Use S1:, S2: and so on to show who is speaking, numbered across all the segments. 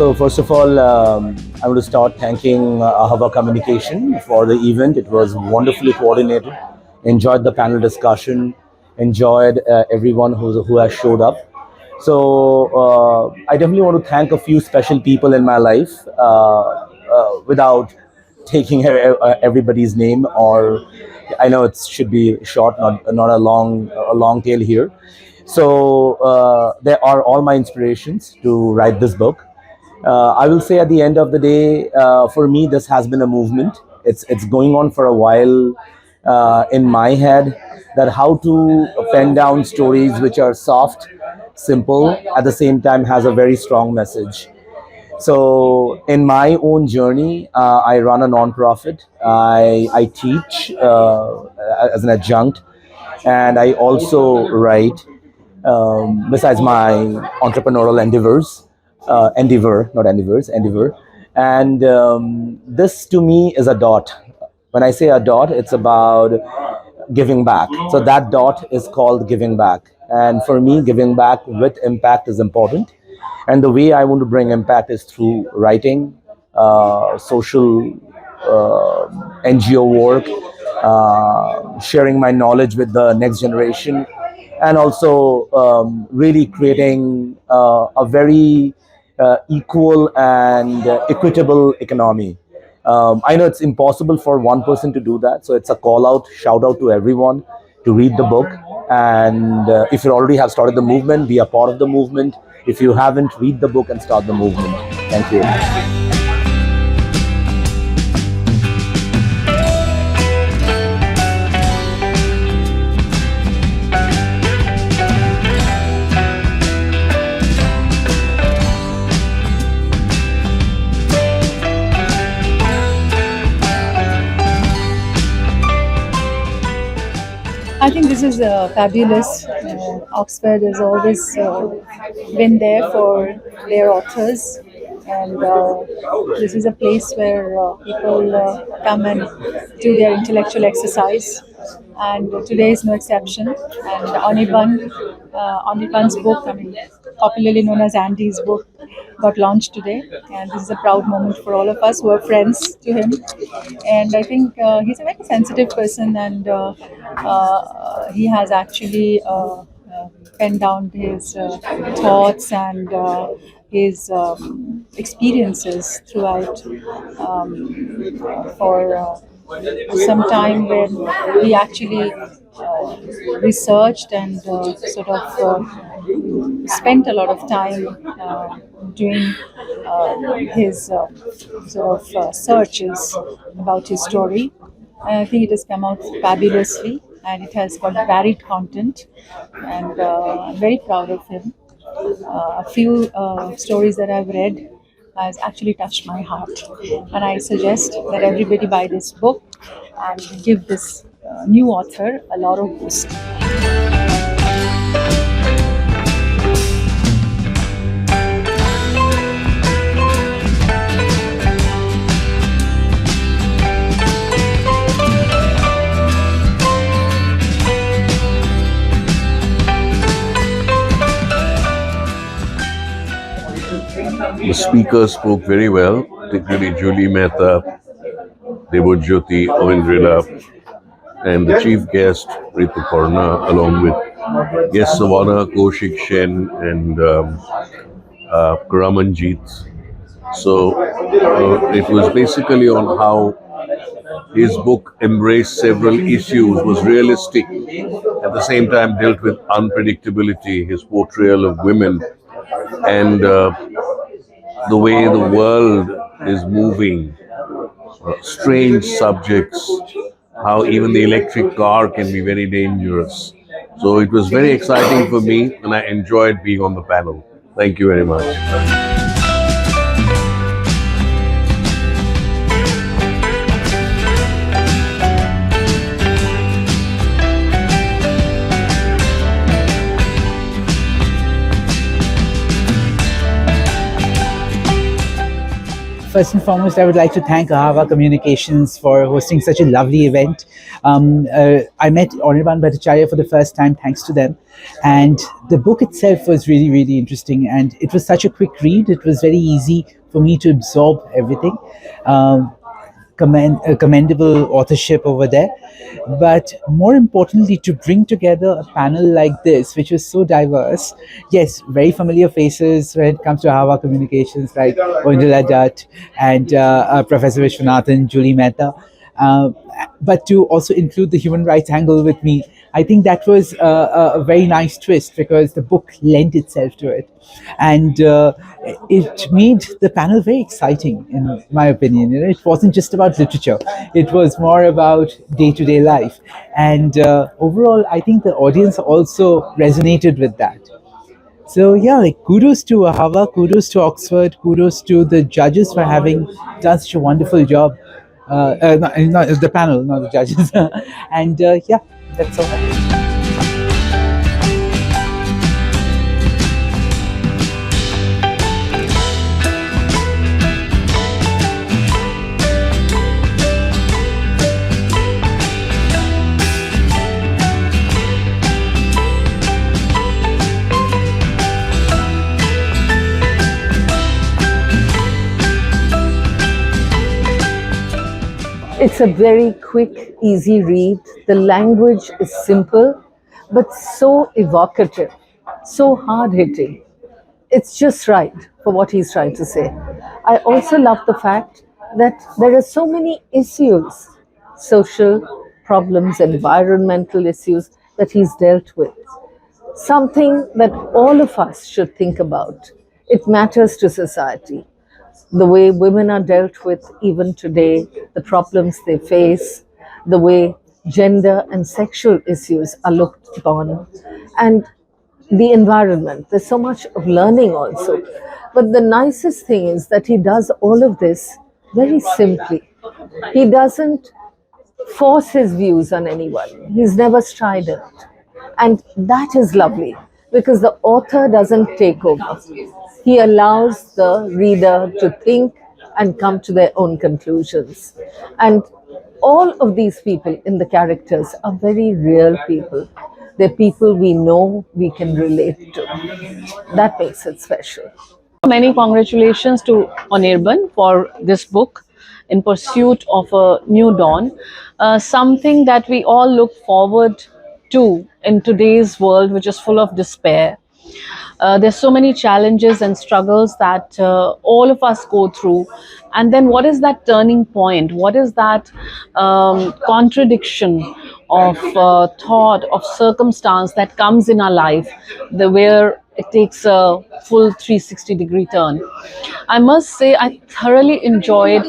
S1: So first of all, I want to start thanking AHAVA Communication for the event. It was wonderfully coordinated. Enjoyed the panel discussion. Enjoyed everyone who has showed up. So I definitely want to thank a few special people in my life without taking everybody's name, or I know it should be short, not a long tail here. So they are all my inspirations to write this book. I will say at the end of the day, for me, this has been a movement. It's going on for a while in my head, that how to pen down stories which are soft, simple, at the same time has a very strong message. So in my own journey, I run a non-profit. I teach as an adjunct, and I also write besides my entrepreneurial endeavors. Endeavor. And this to me is a dot. When I say a dot, it's about giving back. So that dot is called giving back. And for me, giving back with impact is important. And the way I want to bring impact is through writing, social NGO work, sharing my knowledge with the next generation, and also really creating a very equal and equitable economy. I know it's impossible for one person to do that, so it's a call out, shout out to everyone to read the book. And if you already have started the movement, be a part of the movement. If you haven't, read the book and start the movement. Thank you.
S2: I think this is fabulous. Oxford has always been there for their authors, and this is a place where people come and do their intellectual exercise, and today is no exception. And Anirban's book, popularly known as Andy's book, got launched today, and this is a proud moment for all of us who are friends to him. And I think he's a very sensitive person, and he has actually penned down his thoughts and his experiences throughout for some time, when he actually researched and sort of spent a lot of time doing his sort of searches about his story. And I think it has come out fabulously, and it has got varied content, and I'm very proud of him. A few stories that I've read has actually touched my heart, and I suggest that everybody buy this book and give this new author a lot of boost.
S3: The speakers spoke very well, particularly Julie Mehta, Debjyoti, Oindrilla, and the chief guest, Rutuparna, along with guests Savannah, Kaushik, Shen, and Ramanjit. So it was basically on how his book embraced several issues, was realistic, at the same time dealt with unpredictability, his portrayal of women, and the way the world is moving, strange subjects, how even the electric car can be very dangerous. So it was very exciting for me, and I enjoyed being on the panel. Thank you very much.
S4: first and foremost, I would like to thank AHAVA Communications for hosting such a lovely event. I met Anirban Bhattacharyya for the first time, thanks to them. And the book itself was really, really interesting. And it was such a quick read. It was very easy for me to absorb everything. Commendable authorship over there. But more importantly, to bring together a panel like this, which was so diverse, yes, very familiar faces when it comes to AHAVA Communications, like Oindrilla Dutt and Professor Viswanathan, Julie Mehta, but to also include the human rights angle with me, I think that was a very nice twist, because the book lent itself to it. And it made the panel very exciting, in my opinion. You know, it wasn't just about literature. It was more about day-to-day life. And overall, I think the audience also resonated with that. So yeah, like kudos to AHAVA, kudos to Oxford, kudos to the judges for having done such a wonderful job. Not the panel, not the judges. And yeah, that's all.
S5: It's a very quick, easy read. The language is simple, but so evocative, so hard-hitting. It's just right for what he's trying to say. I also love the fact that there are so many issues, social problems, environmental issues that he's dealt with. Something that all of us should think about. It matters to society. The way women are dealt with even today, the problems they face, the way gender and sexual issues are looked upon, and the environment. There's so much of learning also. But the nicest thing is that he does all of this very simply. He doesn't force his views on anyone. He's never strident. And that is lovely, because the author doesn't take over. He allows the reader to think and come to their own conclusions. And all of these people in the characters are very real people. They're people we know, we can relate to. That makes it special.
S6: Many congratulations to Anirban for this book, In Pursuit of a New Dawn, something that we all look forward to in today's world, which is full of despair. There's so many challenges and struggles that all of us go through. And then what is that turning point? What is that contradiction of thought, of circumstance that comes in our life, where it takes a full 360-degree turn? I must say I thoroughly enjoyed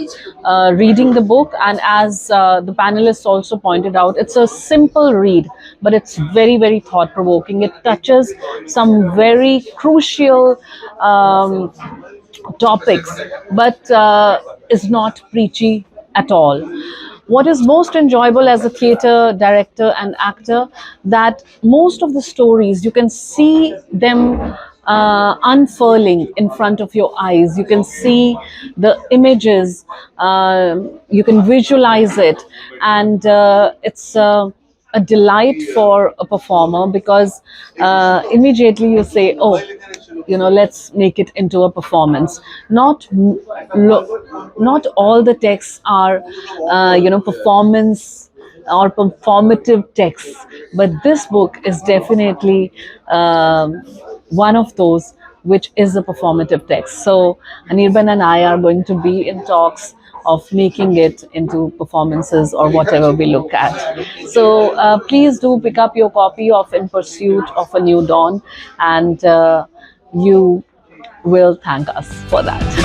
S6: reading the book, and as the panelists also pointed out, it's a simple read, but it's very, very thought-provoking. It touches some very crucial topics, but is not preachy at all. What is most enjoyable as a theatre director and actor, that most of the stories, you can see them unfurling in front of your eyes. You can see the images, you can visualize it, and it's a delight for a performer, because immediately you say, oh, you know, let's make it into a performance. Not all the texts are performance or performative texts, but this book is definitely one of those which is a performative text. So Anirban and I are going to be in talks of making it into performances or whatever we look at. So please do pick up your copy of In Pursuit of a New Dawn, and you will thank us for that.